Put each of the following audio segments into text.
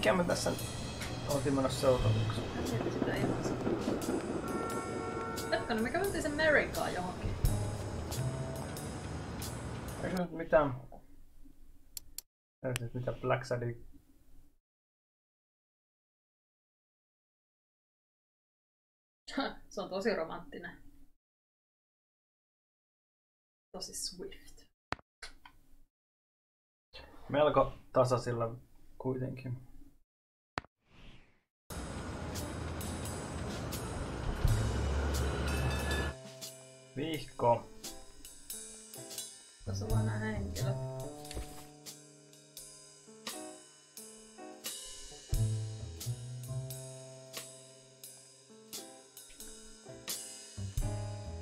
Mikä me tässä oltiin menossa seuraavaksi? Mietin sitä ihan. Hetkinen, me käveltiin sen Amerikaan johonkin. Eikö nyt mitään... Eikö nyt mitään Blacksadia? Se on tosi romanttinen. Tosi swift. Melko tasaisilla kuitenkin. Vihko. Tässä on vaan nää henkilöt.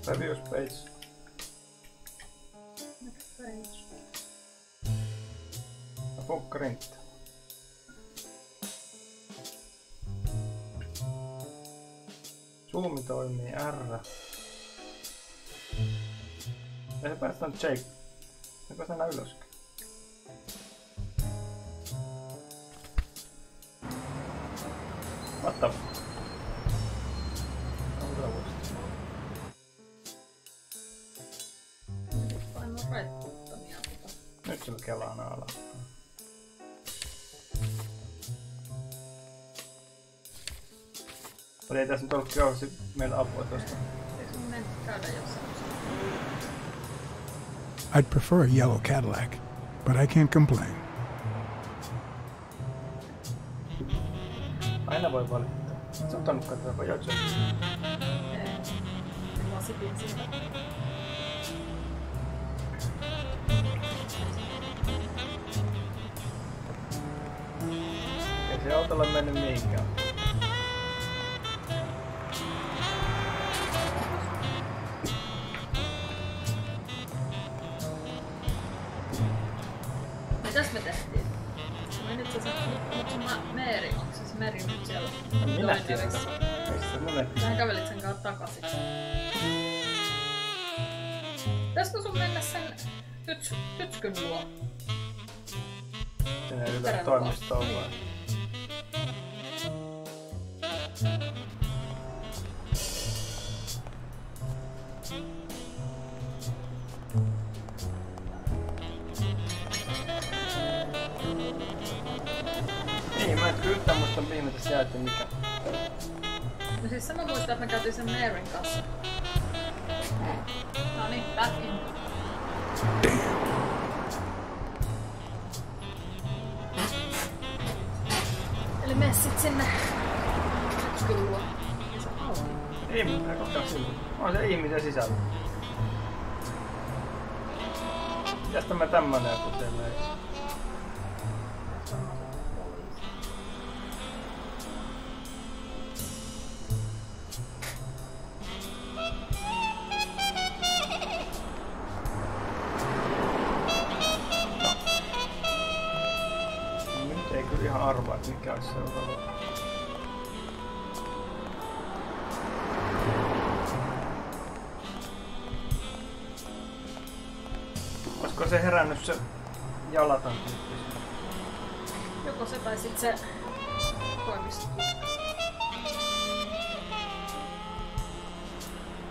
Reviews page. Next page. Funkkarintta. Zoomi toimii R. Ei se päästään Jake. Onko se näin ylöskin? What the f... Nyt sillä kelaa naala. Mutta ei tässä nyt ollut kauheasti meillä apua tosta. Eikö sun mennä käydä jossain? I'd prefer a yellow Cadillac, but I can't complain. Aina voi valittaa. Sä ottanut katsoa tarjouksen. Ei. Mä sipin siitä. Ei se autolla mennyt mihinkään. Mitäs me tehtiin? Me nyt se Meeri, onko se Meri nyt siellä? Minä tiedän. Missä monet? Sähän kävelit sen kanssa takaisin. Pitäisikö sun mennä sen tytskyn luo? Sinne ei ylä toimistoon vai? Niin, mä en kyllä yhtään muista mihin me tässä jäätiin mikä. No siis sen mä muistan, että me käytiin sen Meerin kanssa. No niin, back in. Eli mene sit sinne tytskyn luo. Se on auki. Ei mitään koskaan silti. On se ihmisen sisällä. Mitäs tämä tämmönen joku teille ei? Nyt ei kyllä ihan arvaa, että mikä olisi seuraava. Olisiko se herännyt se Jalatan tyyppisesti? Joko se tai sit se toimisto.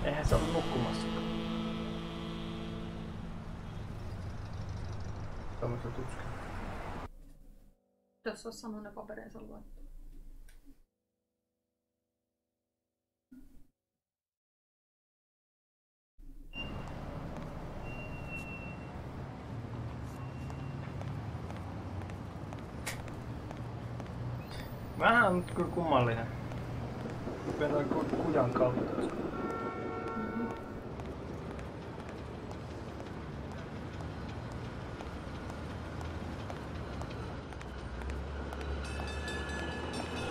Eihän se ollut nukkumassakaan. Tuommoista tutskaa. Jos ois sanonut ne papereensa luettu. Vähän on nyt kyllä kummallinen. Mennään kujan kautta.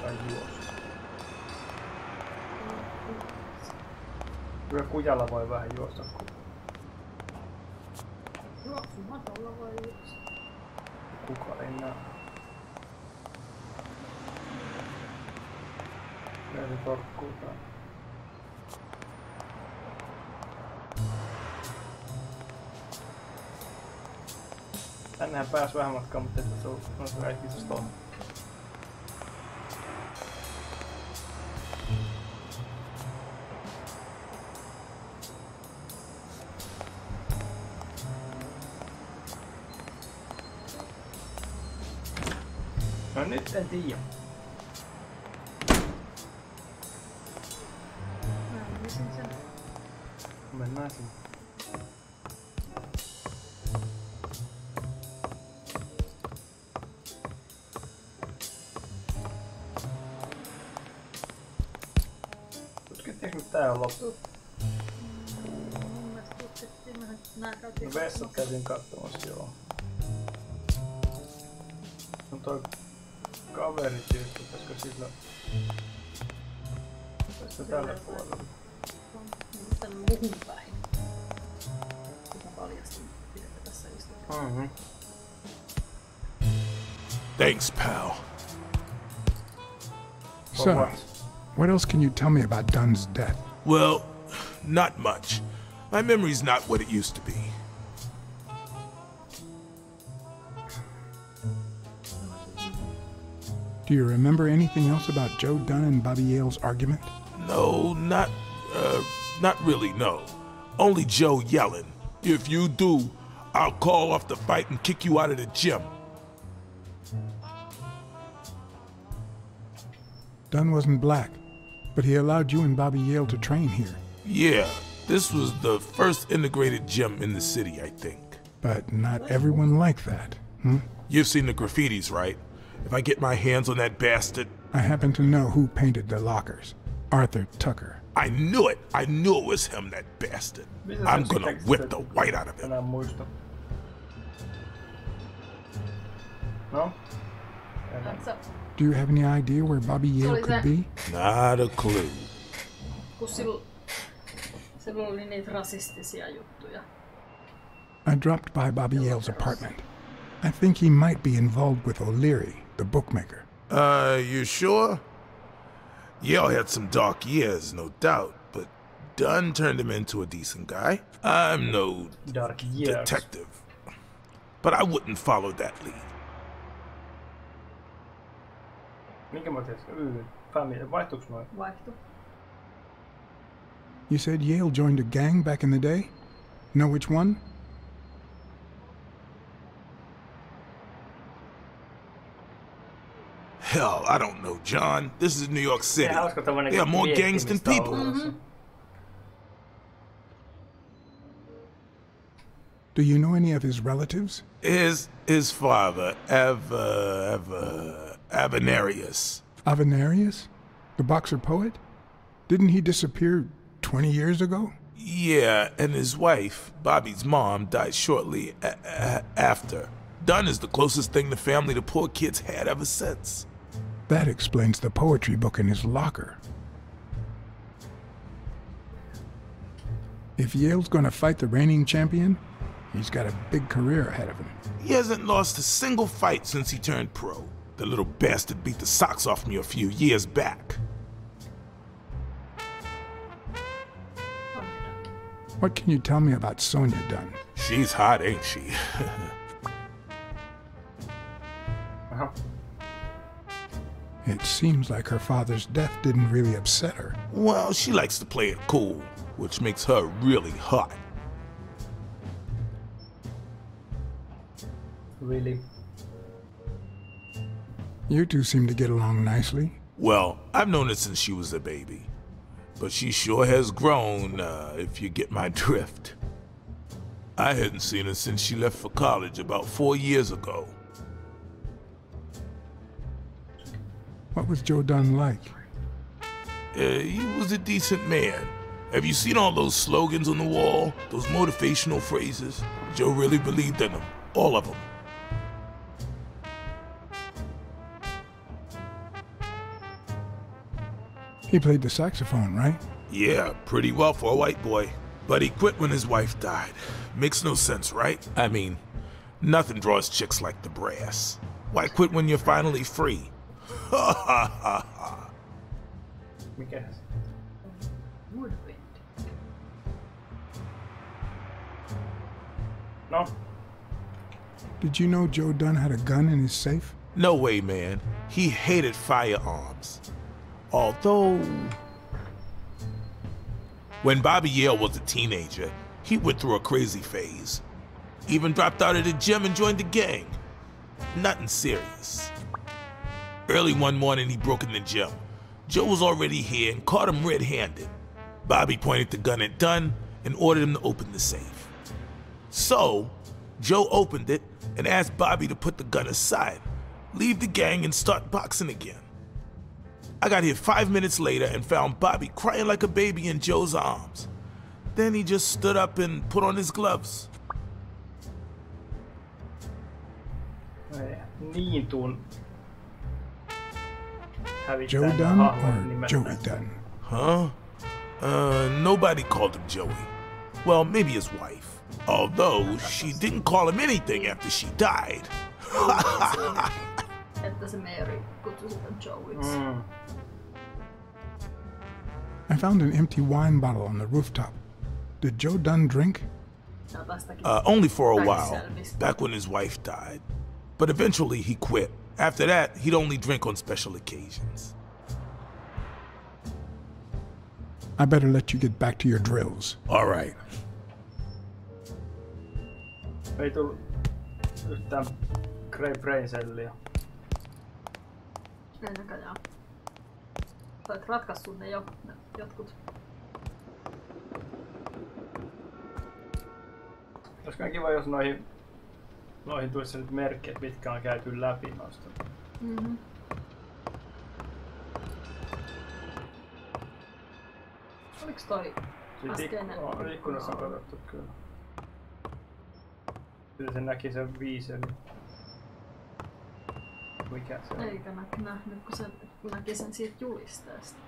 Tai juosta. Kyllä kujalla voi vähän juosta. Juoksumatolla voi juosta. Kuka ei näe. Kyllä se torkkuu täällä. Tännehän pääs vähän matkaa, mutta ei tässä ollut äikkisestä on. No nyt en tiedä. Mä olisin sen. Mennään sinne. Tutkittiinko nyt tää on loppu? Mun mielestä tutkittiin vähän nää käytiin No vessat käytiin katsomassa, joo. No toi kaverityyppi, pitäisikö sillä... Pitäisikö tällä puolella? Tänne muuhun päin. Sitä paljastin, pidettä tässä istutaan. Thanks, pal. So, what else can you tell me about Dunn's death? Well, not much. My memory's not what it used to be. Do you remember anything else about Joe Dunn and Bobby Yale's argument? No, not really, no. Only Joe yelling. If you do, I'll call off the fight and kick you out of the gym. Dunn wasn't black, but he allowed you and Bobby Yale to train here. Yeah, this was the first integrated gym in the city, I think. But not everyone liked that, hmm? You've seen the graffitis, right? If I get my hands on that bastard... I happen to know who painted the lockers. Arthur Tucker. I knew it! I knew it was him, that bastard. I'm gonna whip the white out of him. Enää muista. No? Enää. Do you have any idea where Bobby Yale could be? Not a clue. Kun sillä oli niitä rasistisia juttuja. I dropped by Bobby Yale's apartment. I think he might be involved with O'Leary, the bookmaker. You sure? Yale had some dark years, no doubt, but Dunn turned him into a decent guy. I'm no Dark years. detective, but I wouldn't follow that lead. Minkä mä tiesin? Family. Vaihtuuks noin? Vaihtu. You said Yale joined a gang back in the day? Know which one? Hell, I don't know, John. This is New York City. Ja hauska tommonen There are more gangs than people. Do you know any of his relatives? His father, Avenarius. Avenarius? The boxer poet? Didn't he disappear 20 years ago? Yeah, and his wife, Bobby's mom, died shortly after. Dunn is the closest thing the family to poor kids had ever since. That explains the poetry book in his locker. If Yale's gonna fight the reigning champion, he's got a big career ahead of him. He hasn't lost a single fight since he turned pro. The little bastard beat the socks off me a few years back. What can you tell me about Sonia Dunn? She's hot, ain't she? It seems like her father's death didn't really upset her. Well, she likes to play it cool, which makes her really hot. Really? You two seem to get along nicely. Well, I've known her since she was a baby. But she sure has grown, if you get my drift. I hadn't seen her since she left for college about 4 years ago. What was Joe Dunn like? He was a decent man. Have you seen all those slogans on the wall? Those motivational phrases? Joe really believed in them. All of them. He played the saxophone, right? Yeah, pretty well for a white boy. But he quit when his wife died. Makes no sense, right? I mean, nothing draws chicks like the brass. Why quit when you're finally free? Ha ha ha ha. Mikäs? Woodwind. No? Did you know Joe Dunn had a gun in his safe? No way, man. He hated firearms. Although... When Bobby Yale was a teenager, he went through a crazy phase. Even dropped out of the gym and joined the gang. Nothing serious. Early one morning, he broke in the gym. Joe was already here and caught him red-handed. Bobby pointed the gun at Dunn and ordered him to open the safe. So, Joe opened it and asked Bobby to put the gun aside, leave the gang and start boxing again. I got here 5 minutes later and found Bobby crying like a baby in Joe's arms. Then he just stood up and put on his gloves. Niin tuun Joe hävittämään Dunn hahmon or nimeltä. Joey Dunn? Huh? Nobody called him Joey. Well, maybe his wife. Although, she didn't call him anything after she died. Että se Mary kutsui sitä Joeyksi. I found an empty wine bottle on the rooftop. Did Joe Dunn drink? Ja tästäkin Only for a while, selvistä. back when his wife died. But eventually he quit. After that, he'd only drink on special occasions. I better let you get back to your drills. All right. Ei tullut yhtään Grey Brain-selliä. Ei näköjään. Sä olet ratkaissut ne jo, ne jotkut. Olisikohan kiva, jos noihin tulisi nyt merkki, että mitkä on käyty läpi noista. Mhm. Oliks toi äskeinen? Ikkunassa on katsottu kyllä. Kyllä se näki sen 5 eli... Mikä se on? Eikä nähnyt, kun se näki sen siitä julisteesta.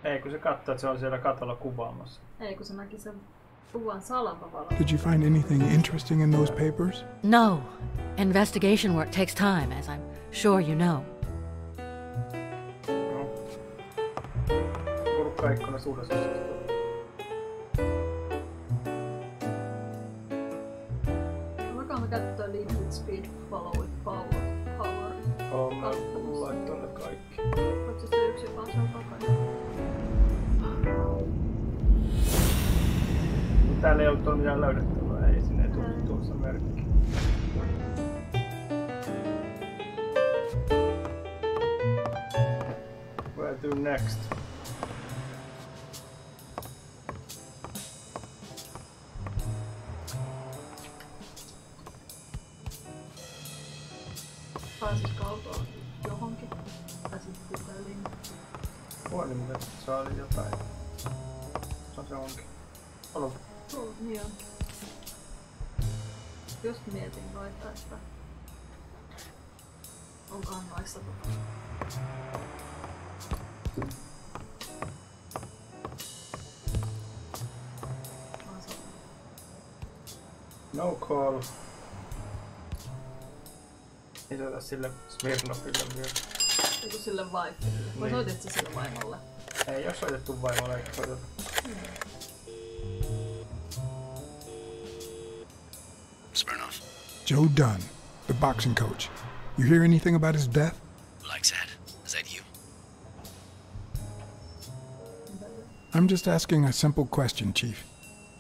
Ei, kun se katsoo, että se on siellä katolla kuvaamassa. Ei, kun se näki sen kuvan salamavalla. Did you find anything interesting in those papers? No. Investigation work takes time, as I'm sure you know. No. Kurkkaa ikkunassa uudessa osasta. Voinkohan me käyttää Lead with Speed, Follow with Power? Oon mä laittanut ne kaikki. Voit sä sitä yksi vaan sen takana? Täällä ei ollut tuolla mitään löydettävää, ei sinne ei tullut tuossa merkki. Where to next? Pääsisikö autoon johonkin? Tai sitten puheliin? Puhelimelle saa jotain. Se onkin. Alo. Niin on. Just mietin noita, että onkohan noissa No call. Ei soita sille Smirnoffille myös. joku sille wifelle. Vai Niin. soitit sä sille vaimolle? Ei oo soitettu vaimolle eikä soiteta. Smirnoff. Joe Dunn, the boxing coach. You hear anything about his death? Blacksad. Is that you? I'm just asking a simple question, Chief.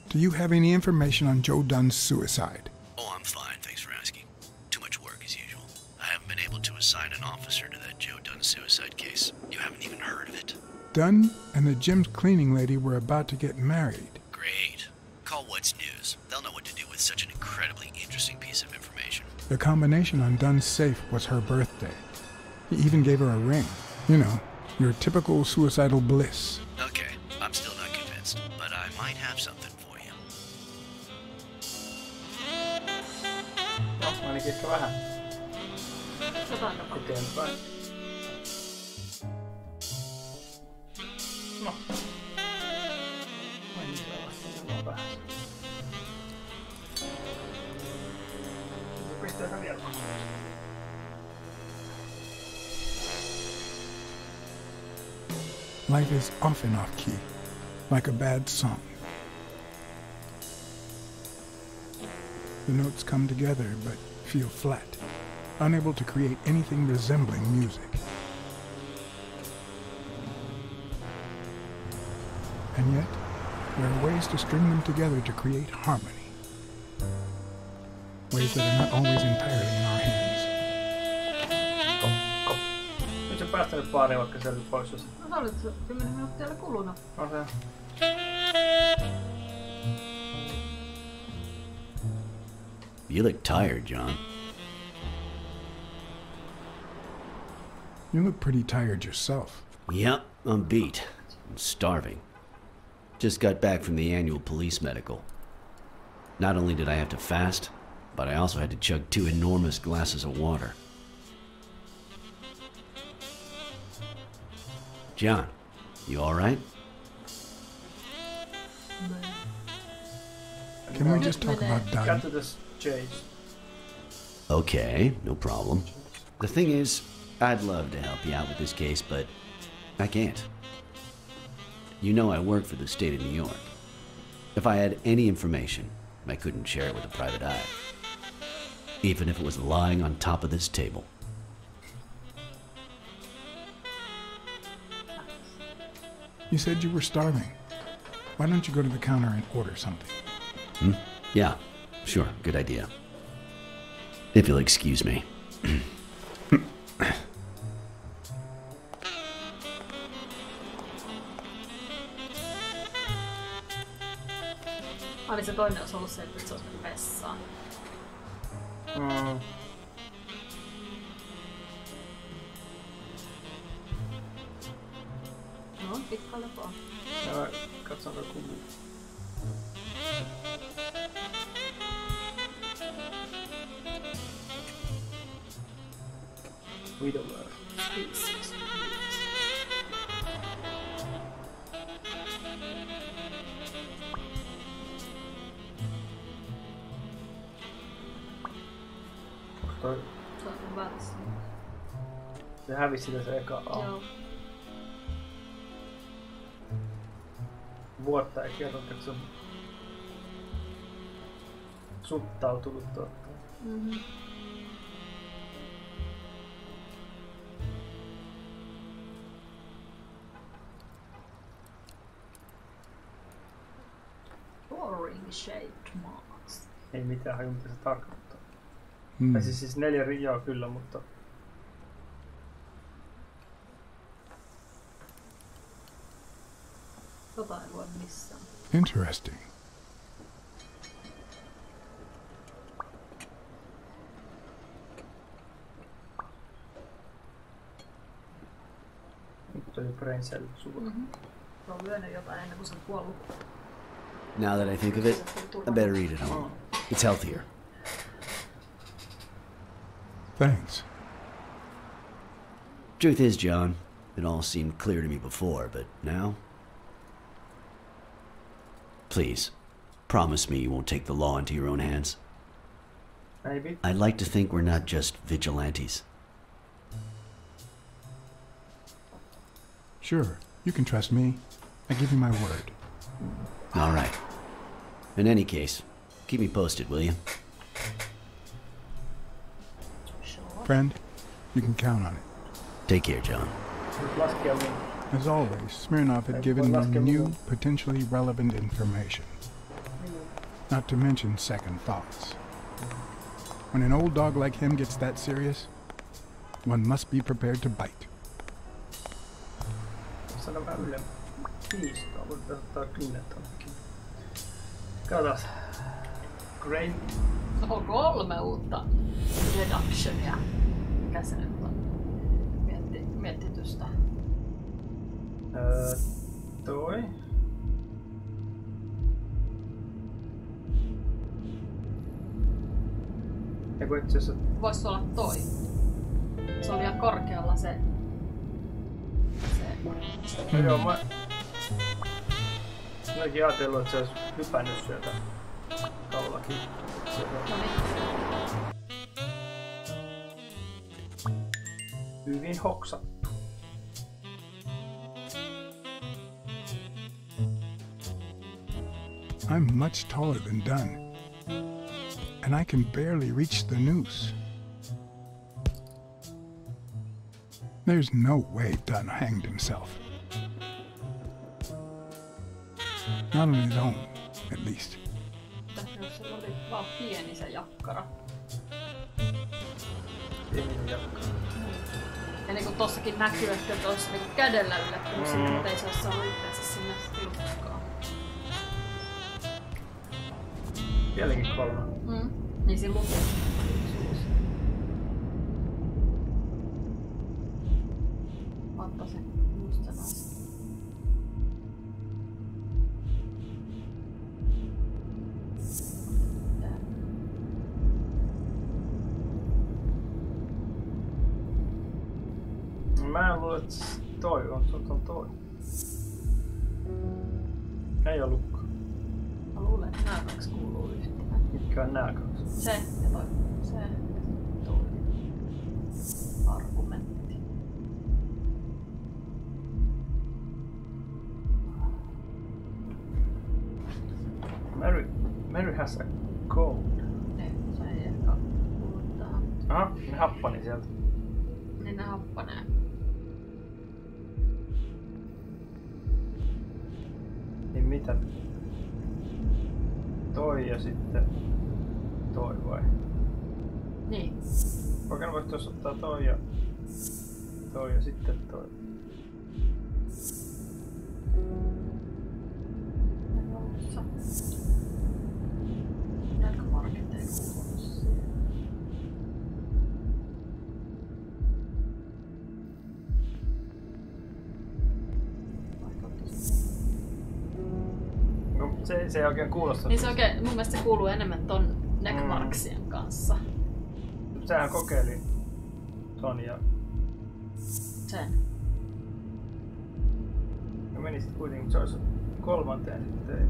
Do you have any information on Joe Dunn's suicide? Oh, I'm fine. Thanks for asking. Too much work as usual. I haven't been able to assign an officer to that Joe Dunn suicide case. You haven't even heard of it. Dunn and the gym's cleaning lady were about to get married. Great. Call What's News. They'll know what to do with such an incredibly interesting piece of information. The combination on Dunn's safe was her birthday. He even gave her a ring. You know, your typical suicidal bliss. Okay, I'm still not convinced, but I might have something for you. No, ainakin ehkä vähän Jotain tapahtuu. eteenpäin. No. Ai niin sellaista, se on vähän. Pisteitä vielä. Life is off and off key, like a bad song. The notes come together but feel flat, unable to create anything resembling music. And yet, there are ways to string them together to create harmony. Ways that are not always entirely in our hands. päästänyt baariin vaikka sieltä pois? Jos... No olit 10 minuuttia oli kulunut. No se. You look tired, John. You look pretty tired yourself. Yep, I'm beat. I'm starving. Just got back from the annual police medical. Not only did I have to fast, but I also had to chug 2 enormous glasses of water. John, you alright? Can we just talk about Got dying? to this chase. Okay, no problem. The thing is, I'd love to help you out with this case, but I can't. You know I work for the state of New York. If I had any information, I couldn't share it with a private eye. Even if it was lying on top of this table. You said you were starving. Why don't you go to the counter and order something? Yeah, sure, good idea. If you'll excuse me. Oli se toinen olisi ollut se, että se olisi mennyt vessaan. No, pitkälle vaan. Ja katsotaan kummin. Widowware. Toi, Se on välissä. se hävisi sitä se eka A. Joo. Vuotta ei kerrota, että se on suttautunut tuottaa. Mhm. Boring shaped marks. Ei mitään haju, mitä se tarkoittaa. Hmm. Tai siis 4 rijoa kyllä, mutta... Tota ei voi missään. Interesting. Nyt oli brain cell sulla. Se on lyönyt jotain ennen kuin se on kuollut. Now that I think of it, I better eat at home. It's healthier. Thanks. Truth is, John, it all seemed clear to me before, but now... Please, promise me you won't take the law into your own hands. Maybe. I'd like to think we're not just vigilantes. Sure, you can trust me. I give you my word. All right. In any case, keep me posted, will you? Sure. Friend, you can count on it. Take care, John. Nyt laskea mun. As always, Smirnov had given me new, potentially relevant information. Not to mention second thoughts. When an old dog like him gets that serious, one must be prepared to bite. Sano vähän ylemmä. 5 voidaan ottaa 10 tonnekin. Katas. Grain. On 3 uutta deductionia. Mikä se nyt on? Mietitystä. Toi. Eiku itse asiassa... Vois olla toi. Se on liian korkealla se... No joo, mä... Mäkin ajatellut, että se olisi hypännyt sieltä kaullakin. No niin. Hyvin hoksattu. I'm much taller than Dunn, and I can barely reach the noose. There's no way Dunn hanged himself. Not on his own, at least. Jos se oli vaan pieni se jakkara. Pieni jakka. Ja niinku tossakin näkyy, että olisi niinku kädellä yllättänyt sinne, mutta ei se ole saanut itseänsä sinne tilkkaan. Vieläkin 3. Niin siinä luki. Otta se just se taas. Mä luulen, että toi on toi. Ei ollutkaan. Mä luulen, että nää 2 kuuluu yhteen. Mitkä on nää 2? Se ja toi. Se ja toi. Argumentti. Mary has a cold. Ei, se ei ehkä kuulu tähän. Aha, ne happani sieltä. Niin ne happanee. Niin mitä? Toi ja sitten toi vai? Niin. Oikein voisi tuossa ottaa toi ja sitten toi. Jälkämarket ei kuulu siihen. No, se ei oikein kuulosta. Niin se oikein, mun mielestä se kuuluu enemmän ton neckmarksien kanssa. Sähän kokeili ton ja Sen. no meni sit kuitenkin, se olisi 3. sitten ei.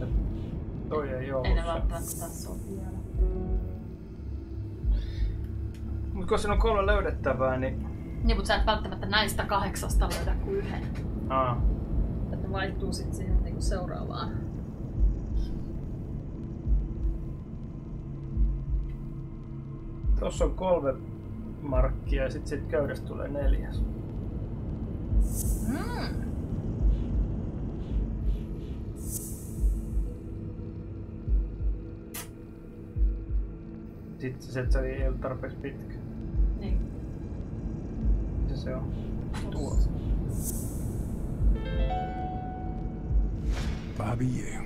Ja toi ei oo. Ei ne välttämättä tässä ole vielä. Mut kun siinä on 3 löydettävää, niin Niin, mut sä et välttämättä näistä 8 löydä kuin 1. Että ne vaihtuu sit siihen niinku seuraavaan. tossa on 3 markkia ja sit köydästä tulee 4. Sitten se ei ole tarpeeksi pitkä. Niin. Se on tuossa. Bobby Yale.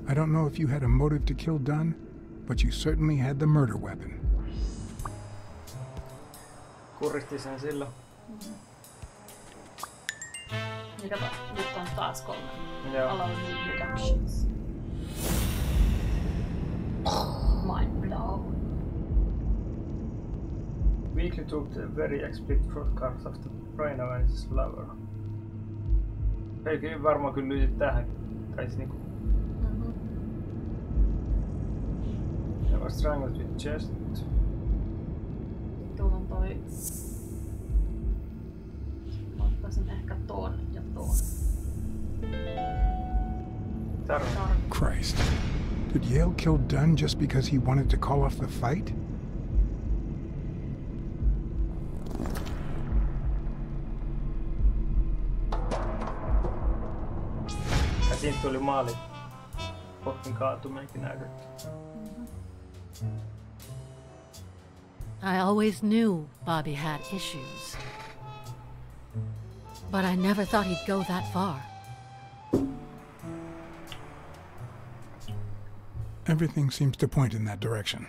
I don't know if you had a motive to kill Dunn, but you certainly had the murder weapon. Kuristi sen silloin. Niin kato, nyt on taas 3. Joo. Allow new deductions. Mind blown. Weekly took the very explicit photographs of the brain of his lover. Ei varmaan kyllä lyyti tähän. Tai siis niinku. He was strangled with chest. Tuolla on toi. Ottaisin ehkä ton ja ton. Christ. Did Yale kill Dunn just because he wanted to call off the fight? Ja siitä tuli maali. Potin kaatuminenkin näytetty. I always knew Bobby had issues. But I never thought he'd go that far. Everything seems to point in that direction.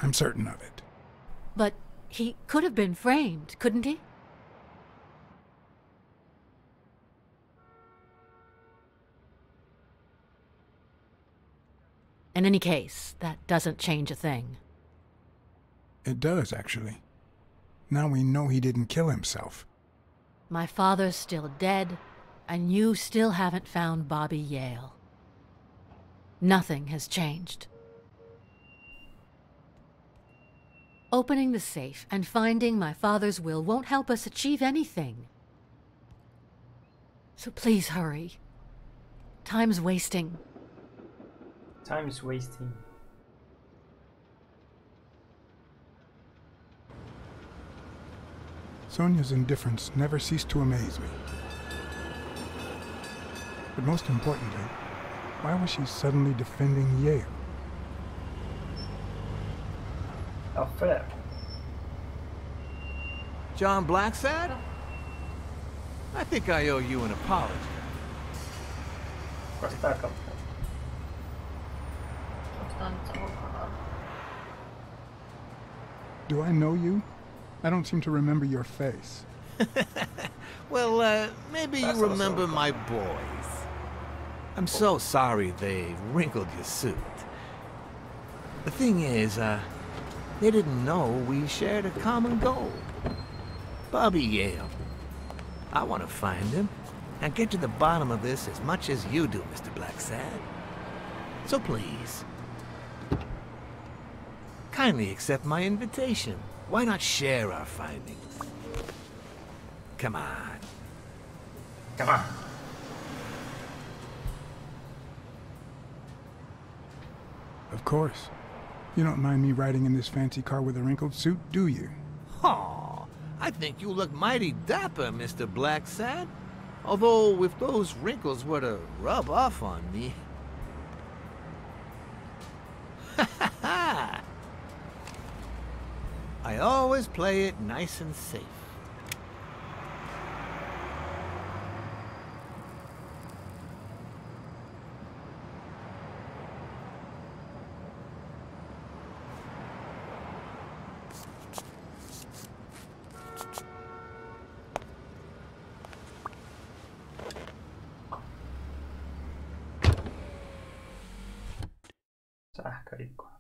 I'm certain of it. But he could have been framed, couldn't he? In any case, that doesn't change a thing. It does, actually. Now we know he didn't kill himself. My father's still dead, and you still haven't found Bobby Yale. Nothing has changed. Opening the safe and finding my father's will won't help us achieve anything. So please hurry. Time's wasting. Time is wasting. Sonia's indifference never ceased to amaze me. But most importantly, why was she suddenly defending Yale? Affair. John Blacksad? I think I owe you an apology. Kuka sitä kautta? Onks tää nyt se olkaa? Do I know you? I don't seem to remember your face. Well, maybe you remember my boys. I'm so sorry they wrinkled your suit. The thing is, they didn't know we shared a common goal. Bobby Yale. I want to find him and get to the bottom of this as much as you do, Mr. Blacksad. So please, kindly accept my invitation. Why not share our findings? Come on. Come on. Of course. You don't mind me riding in this fancy car with a wrinkled suit, do you? Aw, I think you look mighty dapper, Mr. Blacksad. Although, if those wrinkles were to rub off on me... I always play it nice and safe. Sähköikkunat.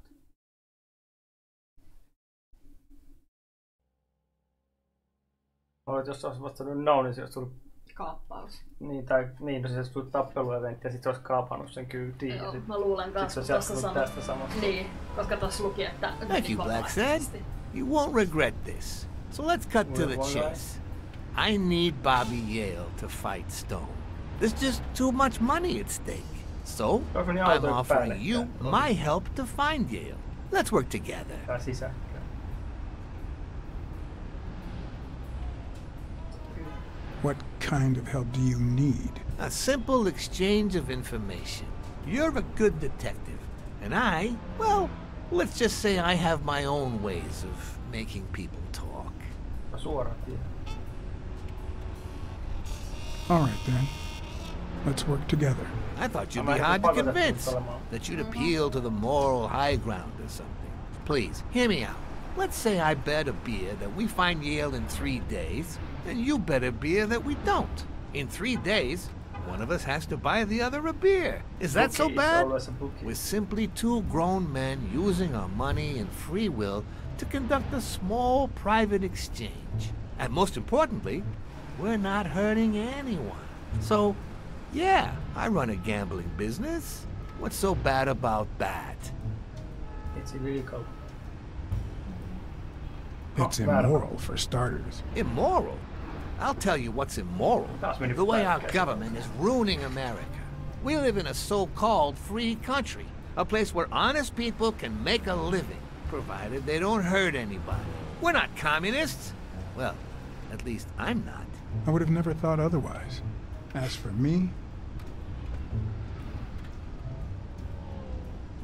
Olet, jos olisi vastannut no, niin se olisi tullut... Kaappaus. Niin, tai niin, no se olisi tullut tappelueventti ja sit se olisi kaapannut sen kyytiin. Joo, ja sit, mä luulen kanssa, kun tuossa sanoi... tästä samasta. Niin, koska tuossa luki, että... Thank you, Blacksad. You won't regret this. So let's cut to the chase. I need Bobby Yale to fight Stone. There's just too much money at stake. So, I'm offering you my help to find Yale. Let's work together. What kind of help do you need? A simple exchange of information. You're a good detective, and I, well, let's just say I have my own ways of making people talk. All right, then. Let's work together. I thought you'd be hard to convince, that you'd appeal to the moral high ground or something. Please, hear me out. Let's say I bet a beer that we find Yale in 3 days, and you bet a beer that we don't. In 3 days, one of us has to buy the other a beer. Is that so bad? We're simply two grown men using our money and free will to conduct a small private exchange. And most importantly, we're not hurting anyone. So, yeah, I run a gambling business. What's so bad about that? It's illegal. It's immoral, for starters. Immoral? I'll tell you what's immoral. The way our government is ruining America. We live in a so-called free country. A place where honest people can make a living, provided they don't hurt anybody. We're not communists. Well, at least I'm not. I would have never thought otherwise. As for me,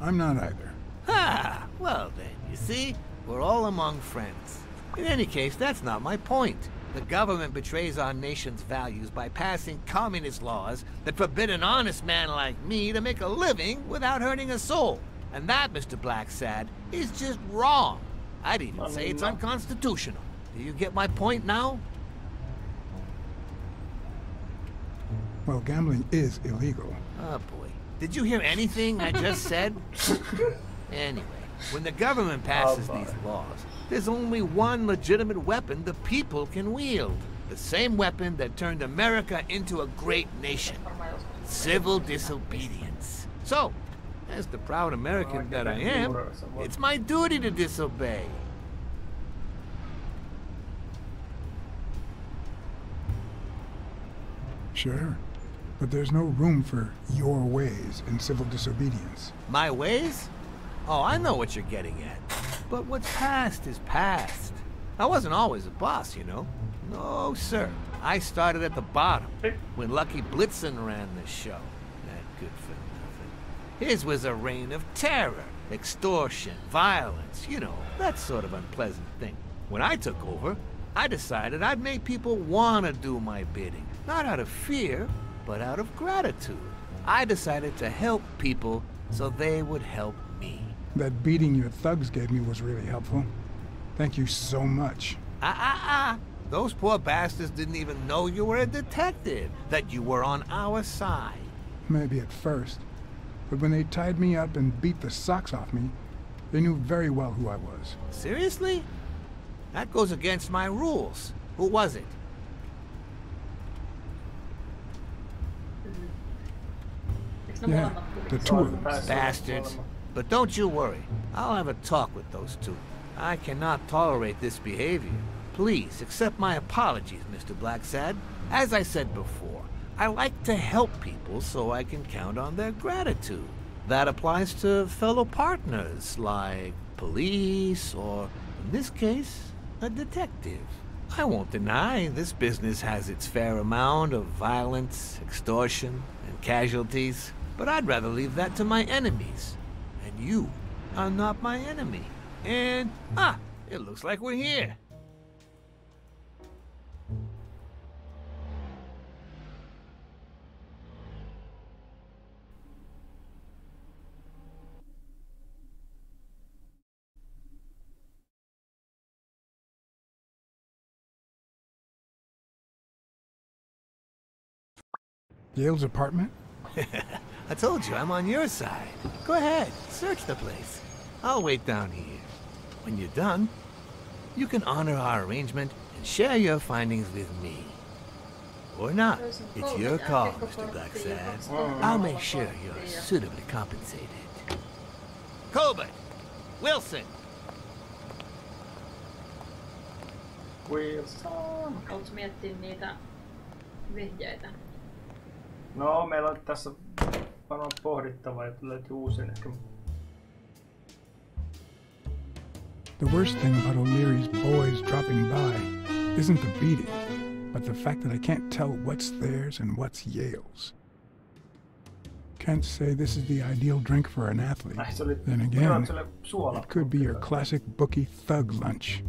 I'm not either. Ha! Well then, you see, we're all among friends. In any case, that's not my point. The government betrays our nation's values by passing communist laws that forbid an honest man like me to make a living without hurting a soul. And that, Mr. Blacksad, is just wrong. I'd even say it's unconstitutional. Do you get my point now? Well, gambling is illegal. Oh boy. Did you hear anything I just said? Anyway, when the government passes these laws, there's only one legitimate weapon the people can wield. The same weapon that turned America into a great nation. Civil disobedience. So, as the proud American that I am, it's my duty to disobey. Sure, but there's no room for your ways in civil disobedience. My ways? Oh, I know what you're getting at. But what's past is past. I wasn't always a boss, you know. No, sir. I started at the bottom, when Lucky Blitzen ran the show. That good for nothing. His was a reign of terror, extortion, violence, you know, that sort of unpleasant thing. When I took over, I decided I'd make people want to do my bidding. Not out of fear, but out of gratitude. I decided to help people so they would help me. That beating your thugs gave me was really helpful. Thank you so much. Those poor bastards didn't even know you were a detective, that you were on our side. Maybe at first. But when they tied me up and beat the socks off me, they knew very well who I was. Seriously? That goes against my rules. Who was it? Yeah, the two of them. Bastards. But don't you worry. I'll have a talk with those two. I cannot tolerate this behavior. Please accept my apologies, Mr. Blacksad. As I said before, I like to help people so I can count on their gratitude. That applies to fellow partners, like police, or, in this case, a detective. I won't deny this business has its fair amount of violence, extortion, and casualties, but I'd rather leave that to my enemies. And you are not my enemy. And, it looks like we're here. Yale's apartment? I told you I'm on your side. Go ahead, search the place. I'll wait down here. When you're done, you can honor our arrangement and share your findings with me. Or not. It's your call, Mr. Blacksad. I'll make sure you're suitably compensated. Colbert! Wilson! Wilson. Haluatko miettiä niitä vihjeitä? No, meillä on tässä varmaan pohdittavaa, että löytyy uusia ehkä. The worst thing about O'Leary's boys dropping by isn't the beating, but the fact that I can't tell what's theirs and what's Yale's. Can't say this is the ideal drink for an athlete. Then again, it could be your classic bookie thug lunch.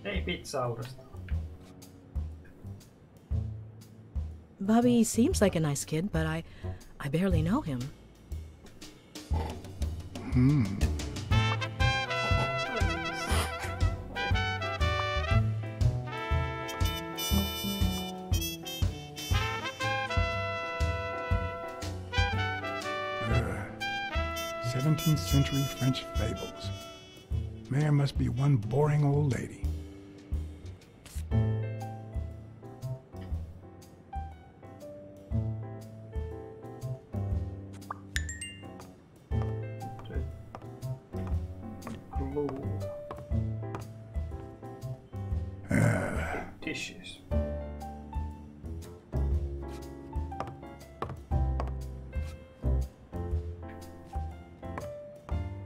Ei pizzaudesta. Bobby seems like a nice kid, but I barely know him. 17th century French fables. Mare must be one boring old lady. Dishes.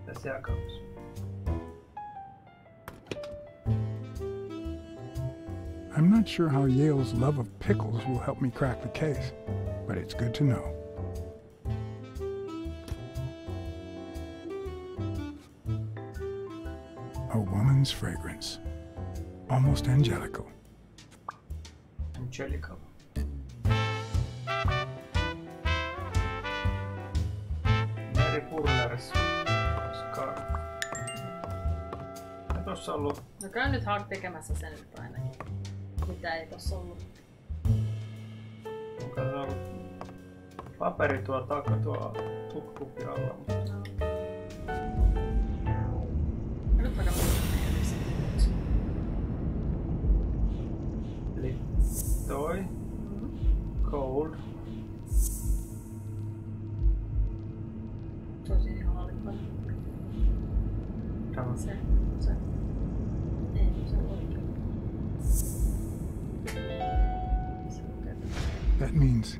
That's how it goes. I'm not sure how Yale's love of pickles will help me crack the case, but it's good to know. A woman's fragrance. Almost angelical. Angelical. Mary Burlers. Scar. Ja tossa ollut. No käy nyt tekemässä sen nyt ainakin. Mitä ei tossa ollut. Onko se ollut paperi tuo tukkukin alla? No. Nyt vaikka Eli toi. Cold. Se on siinä ihan hallittava. Tämä. Se. Ei, se on oikein. That means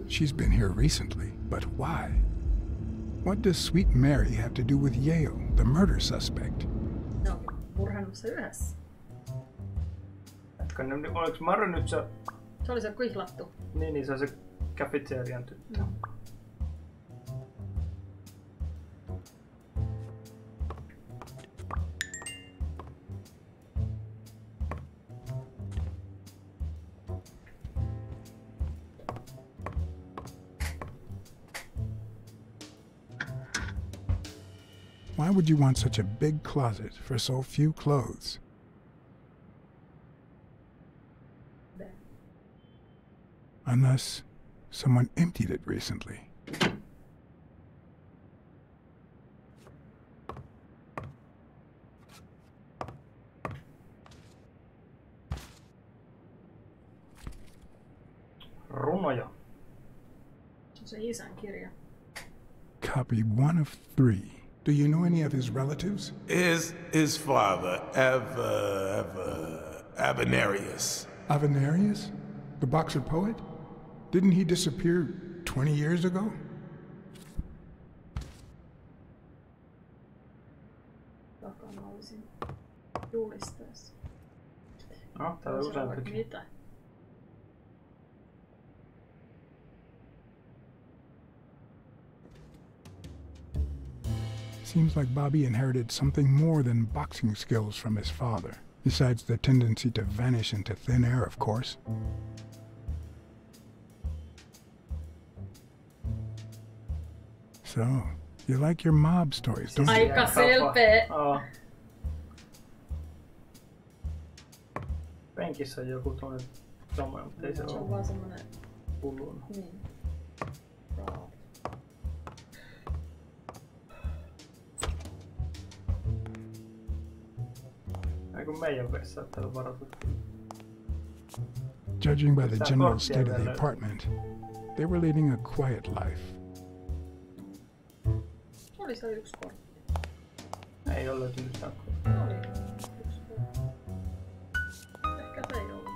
she's been here recently, but why? What does Sweet Mary have to do with Yale, the murder suspect? No, murhennussa yhdessä. Oliko Maru nyt se... Se oli se kuihlattu. Niin se on se cafeterian tyttö. No. Why would you want such a big closet for so few clothes? Unless someone emptied it recently. Runoja. Se on se isän kirja. Copy 1 of 3. Do you know any of his relatives? His father, Avenarius. Avenarius? The boxer poet? Didn't he disappear 20 years ago? Takana olisin julisteessa. No, täällä on useampikin. Mitä? Seems like Bobby inherited something more than boxing skills from his father, besides the tendency to vanish into thin air, of course. So, you like your mob stories, don't you? Aika selpeä. Penkissä on joku tommoinen, mutta ei se on ole vaan semmonen hulluna. Niin. Judging by the general state of the apartment, they were leading a quiet life. Oli se yksi kortti. Ei ole löytynyt sitä. Oli yksi kortti. Ehkä se ei ollut.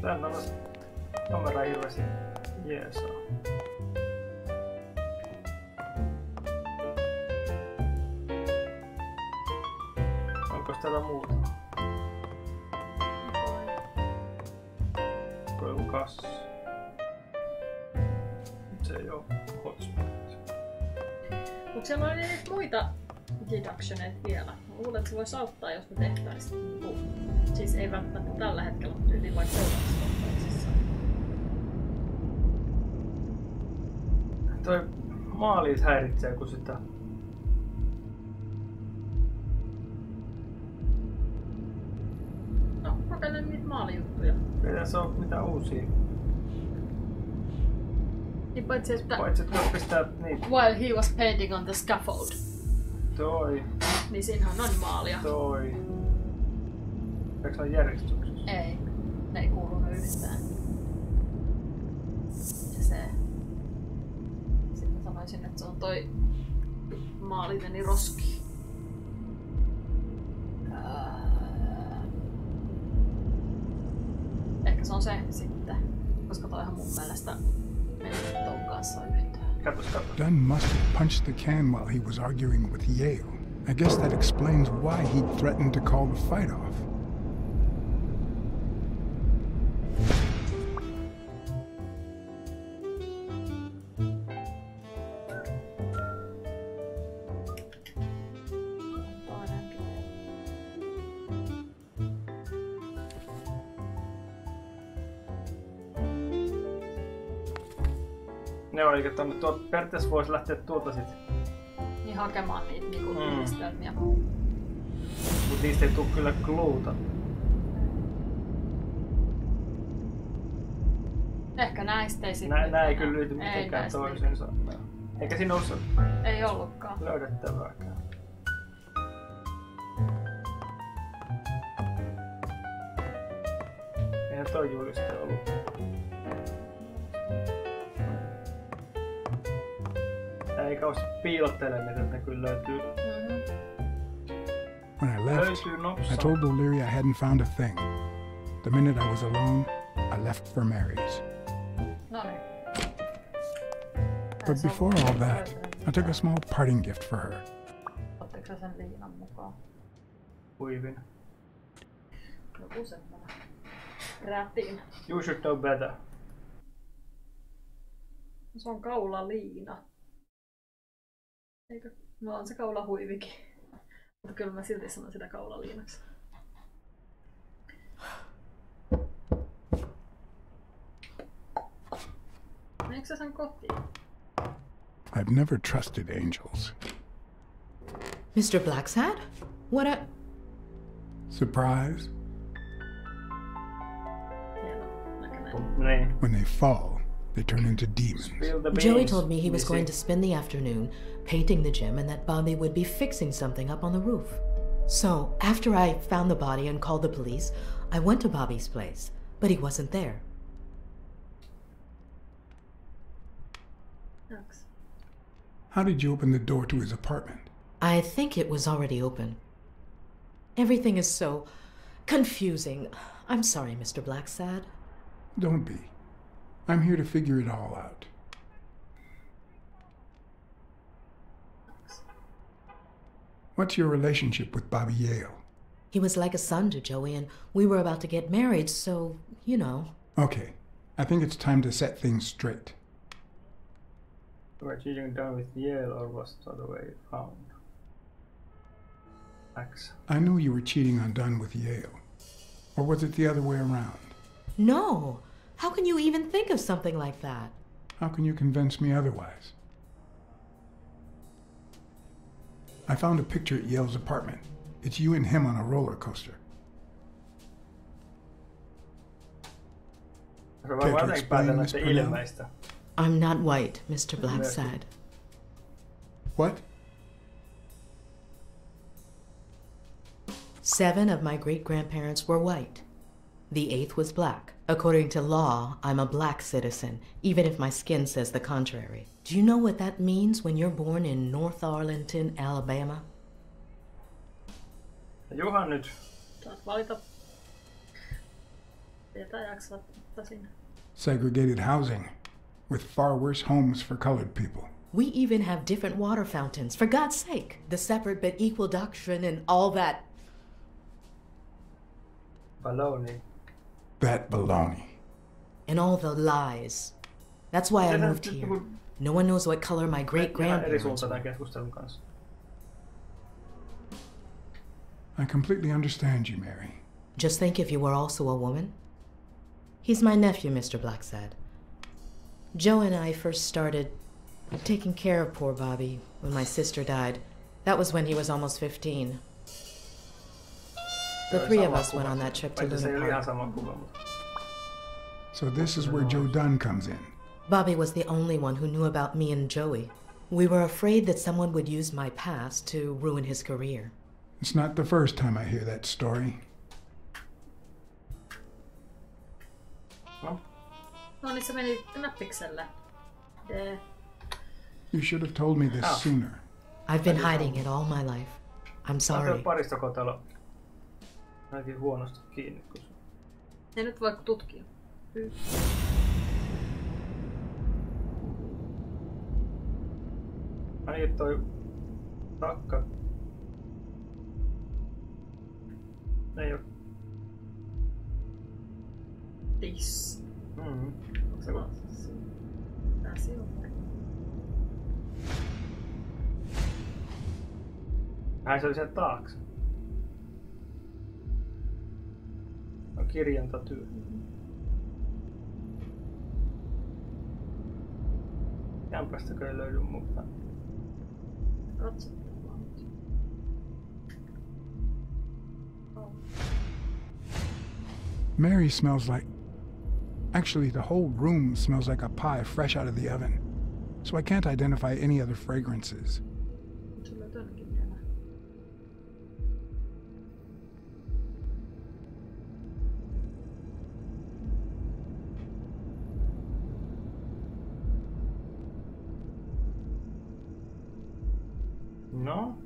Täällä on kamera hirveästi jeesaa. Onko täällä muuta? Kas. Se ei oo hotspot. Mut siellä oli niitä muita deductioneita vielä. Mä luulen, että se voisi auttaa, jos me tehtäis siis ei välttämättä tällä hetkellä, mutta yli vaikka seuraavassa kohtauksessa. Toi maalis häiritsee, kun sitä... No, kokeile niitä maalijuttuja. Ei se oo mitään uusia. Niin paitsi, että pistää niitä. while he was painting on the scaffold. Toi. Niin siinähän on maalia. Toi. Eikö se ole järjestyksessä? Ei. Ne ei kuulunut yhtään. Ja se... Sitten mä sanoisin, että se on toi maali meni roskiin. Ehkä se on se sitten. Koska toihan mun mielestä meni ton kanssa yhtään. Dunn must have punched the can while he was arguing with Yale. I guess that explains why he threatened to call the fight off. Joo, eli tonne periaatteessa voisi lähteä tuolta sit. Niin hakemaan niitä niinku yhdistelmiä. Mut niistä ei tuu kyllä gluuta. Ehkä näistä ei sitten... Nää ei kyllä liity mitenkään toisiinsa. Eikä siinä ollut ei ollutkaan löydettävääkään. Eihän toi juliste ollut. Eikä oo piilottelemaan, että ne kyllä löytyy. When I left, I told O'Leary I hadn't found a thing. The minute I was alone, I left for Mary's. No niin. But before all that, I took a small parting gift for her. Ottiko sä sen liinan mukaan? Huivin. Joku semmoinen. Rätin. You should know better. Se on kaulaliina. Eikö? No on se kaulahuivikin. Mutta kyllä mä silti sanon sitä kaulaliinaksi. Meneekö sä sen kotiin? I've never trusted angels. Mr. Blacksad? What a... Surprise? Hieno näköinen. Niin. When they fall, they turn into demons. Spill the Joey beans. told me he was Niin going se- to spend the afternoon painting the gym and that Bobby would be fixing something up on the roof. So, after I found the body and called the police, I went to Bobby's place, but he wasn't there. Jaks. How did you open the door to his apartment? I think it was already open. Everything is so confusing. I'm sorry, Mr. Blacksad. Don't be. I'm here to figure it all out. What's your relationship with Bobby Yale? He was like a son to Joey, and we were about to get married, so, you know. Okay, I think it's time to set things straight. Were cheating done with Yale or was the other way round? X. I knew you were cheating on Dunn with Yale. Or was it the other way around? No! How can you even think of something like that? How can you convince me otherwise? I found a picture at Yale's apartment. It's you and him on a roller coaster. Se on vaan jotenkin päätellä Miss näiden Purnell? ilmeistä. I'm not white, Mr. Blacksad. What? 7 of my great-grandparents were white. The 8th was black. According to law, I'm a black citizen, even if my skin says the contrary. Do you know what that means when you're born in North Arlington, Alabama? Juha nyt. Saat valita. Tietää jaksavat ottaa sinne. Segregated housing, with far worse homes for colored people. We even have different water fountains, for God's sake. The separate but equal doctrine and all that. Baloney. That baloney. And all the lies. That's why I moved here. No one knows what color my Eri great-grandparents suuntaan were. tämän keskustelun kanssa. I completely understand you, Mary. Just think if you were also a woman. He's my nephew, Mr. Blacksad. Joe and I first started taking care of poor Bobby when my sister died. That was when he was almost 15. The 3 of us went on that trip to Paitsi se ei ole Luna ihan Park. sama kuva, mutta... So this is where Joe Dunn comes in. Bobby was the only one who knew about me and Joey. We were afraid that someone would use my past to ruin his career. It's not the first time I hear that story. No, No niin se meni näppikselle. D. You should have told me this sooner. I've been hiding it all my life. I'm sorry. sorry. Paristokotelo. Ainakin huonosti kiinni. Kun... Ei nyt voi tutkia. Ainakin toi takka. Ei oo. Tiss. Onko se vaan? Tässä on. Ai se oli sieltä taakse. No kirjantatyö. Kämpästäkö ei löydy muuta? Katsotaan. Mary smells like... Actually, the whole room smells like a pie fresh out of the oven. So I can't identify any other fragrances. Sulla on toinenkin vielä. No?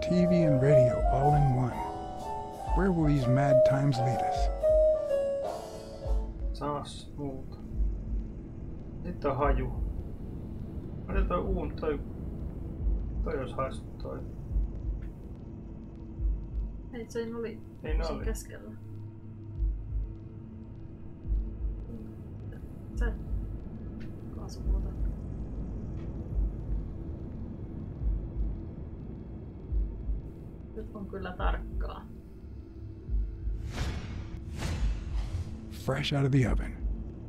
TV and radio all in one. Where will these mad times lead us? Saas muuta. Sitten on haju. Mitä toi toi jos haistu toi. Ei, se oli oli keskellä. Se kaasumuuta. Nyt on kyllä tarkkaa. Fresh out of the oven.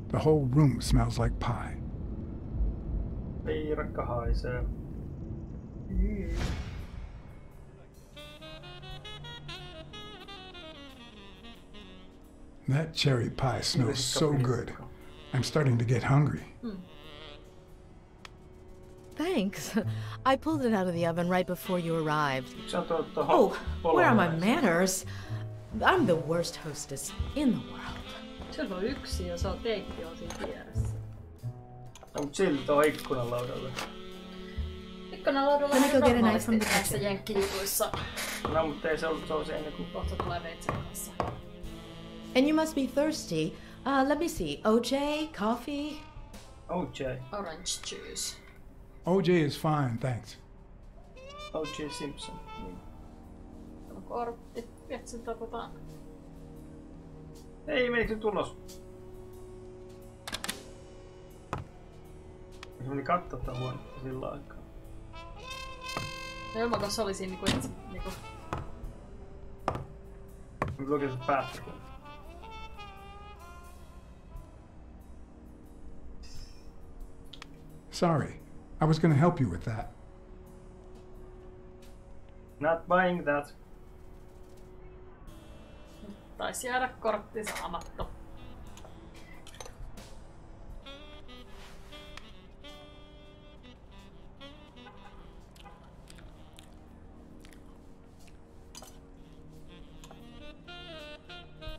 The whole room smells like pie. Piirakka haisee. That cherry pie smells so good. I'm starting to get hungry. Thanks. I pulled it out of the oven right before you arrived. Oh, where are my manners? I'm the worst hostess in the world. Sulla on yksi ja se on teikki on siinä vieressä. No, mut silti on ikkunalaudalla. Ikkunalaudalla on normaalisti näissä jenkkijutuissa. No, mutta ei se ollut se ennen kuin kohta tulee veitsen kanssa. And you must be thirsty. Let me see. OJ, coffee? OJ. Orange juice. OJ is fine, thanks. OJ Simpson. On kortti. Vietsin taputaan. Ei, menikö nyt ulos? Se meni kattoo tää huonetta sillä aikaa. No ilman, se oli siinä niinku... Nyt oikein se päättää. Sorry, I was gonna help you with that. Not buying that. Taisi jäädä kortti saamatta.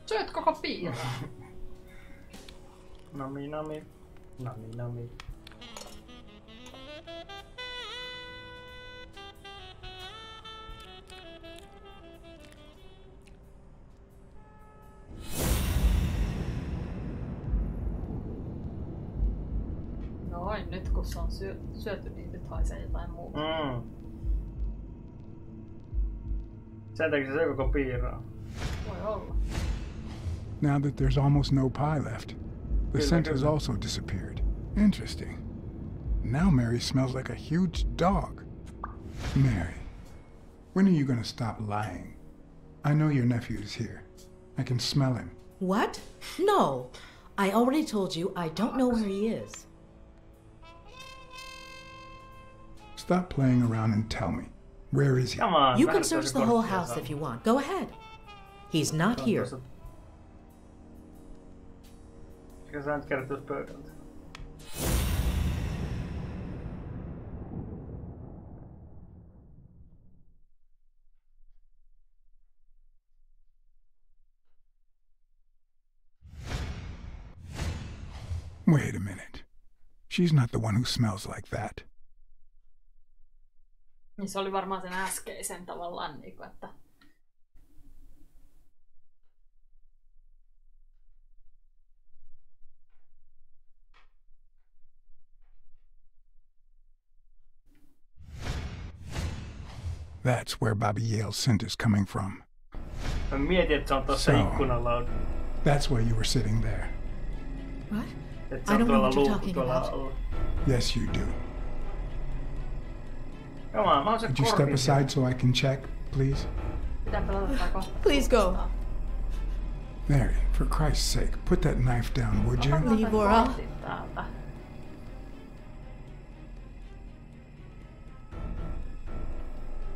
Syöt koko piiraa. Nami nami. Nami nami. Noin, nyt kun se on syöty, niin nyt haisee jotain muuta. Sen takia se koko piiraa. Voi olla. Now that there's almost no pie left, the scent has also disappeared. Interesting. Now Mary smells like a huge dog. Mary, when are you gonna stop lying? I know your nephew is here. I can smell him. What? No. I already told you I don't know where he is. Stop playing around and tell me. Where is he? Come on. You can search the whole house if you want. Go ahead. He's not here. Mikä sä nyt kertois pöydältä? Wait a minute. She's not the one who smells like that. Niin se oli varmaan sen äskeisen tavallaan, niin että... That's where Bobby Yale's scent is coming from. Mä mietin, että se on tossa ikkunalla. That's why you were sitting there. What? Että se on tuolla luukku tuolla alla. Yes, you do. Come on, mä oon se Could you step aside so I can check, please? Pitää pelata kohta. Please go. Mary, for Christ's sake, put that knife down, would you? Libora.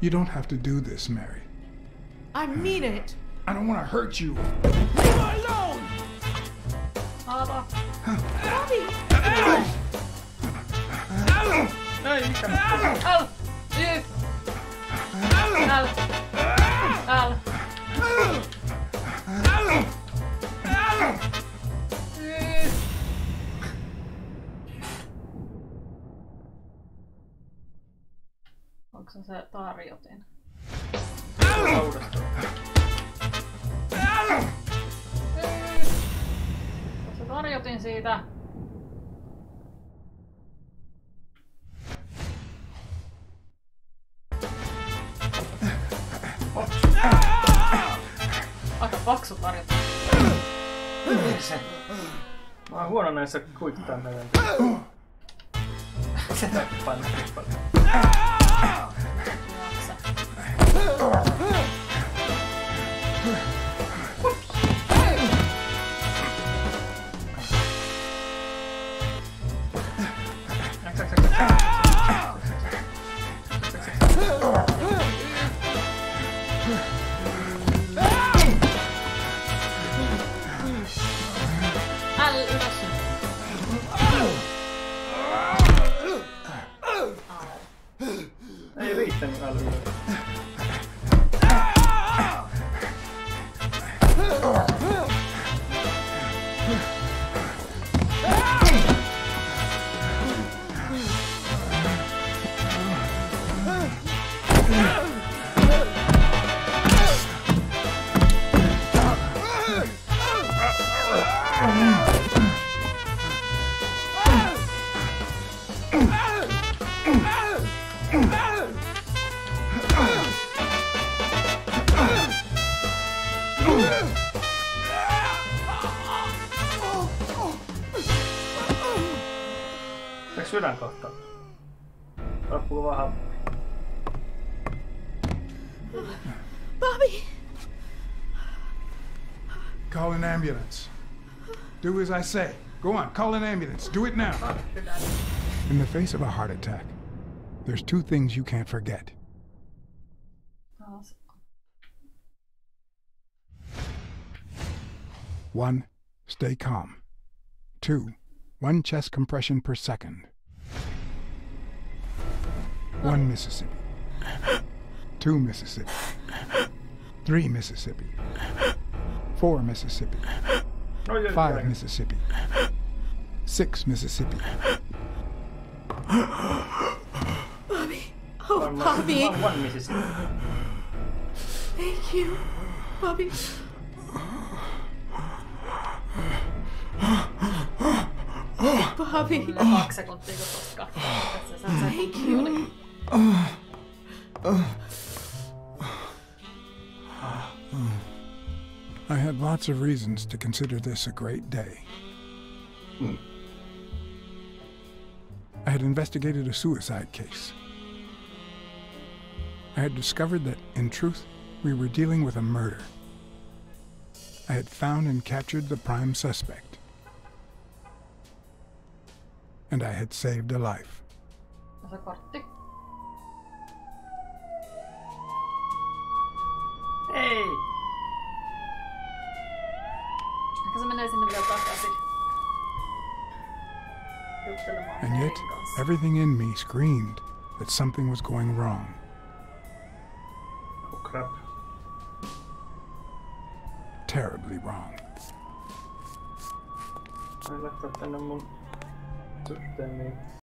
You don't have to do this, Mary. I mean it. I don't want to hurt you. Leave her alone! Bobby! Onko se tarjotin? Harjoitin siitä. Aika paksu tarjotin. Mä oon huono näissä kuittaa näiden. Panna. Ei riittänyt älyä. Sydän kohta. Rappuko vähän? Bobby! Call an ambulance. Do as I say. Go on, call an ambulance. Do it now. In the face of a heart attack, there's two things you can't forget. One, stay calm. Two, 1 chest compression per second. 1 Mississippi. 2 Mississippi. 3 Mississippi. 4 Mississippi. 5 Mississippi. 6 Mississippi. Bobby. Oh, Bobby. 1 Mississippi. Thank you, Bobby. Bobby. 2 sekuntia koska. Thank you. I had lots of reasons to consider this a great day. I had investigated a suicide case. I had discovered that, in truth, we were dealing with a murder. I had found and captured the prime suspect. And I had saved a life. Se kortti. Ei! Ehkä se menee sinne vielä takaisin. Juttelemaan And yet, Herin kanssa. everything in me screamed that something was going wrong. Oh crap. Terribly wrong. Mä laittaa tänne mun systeemiin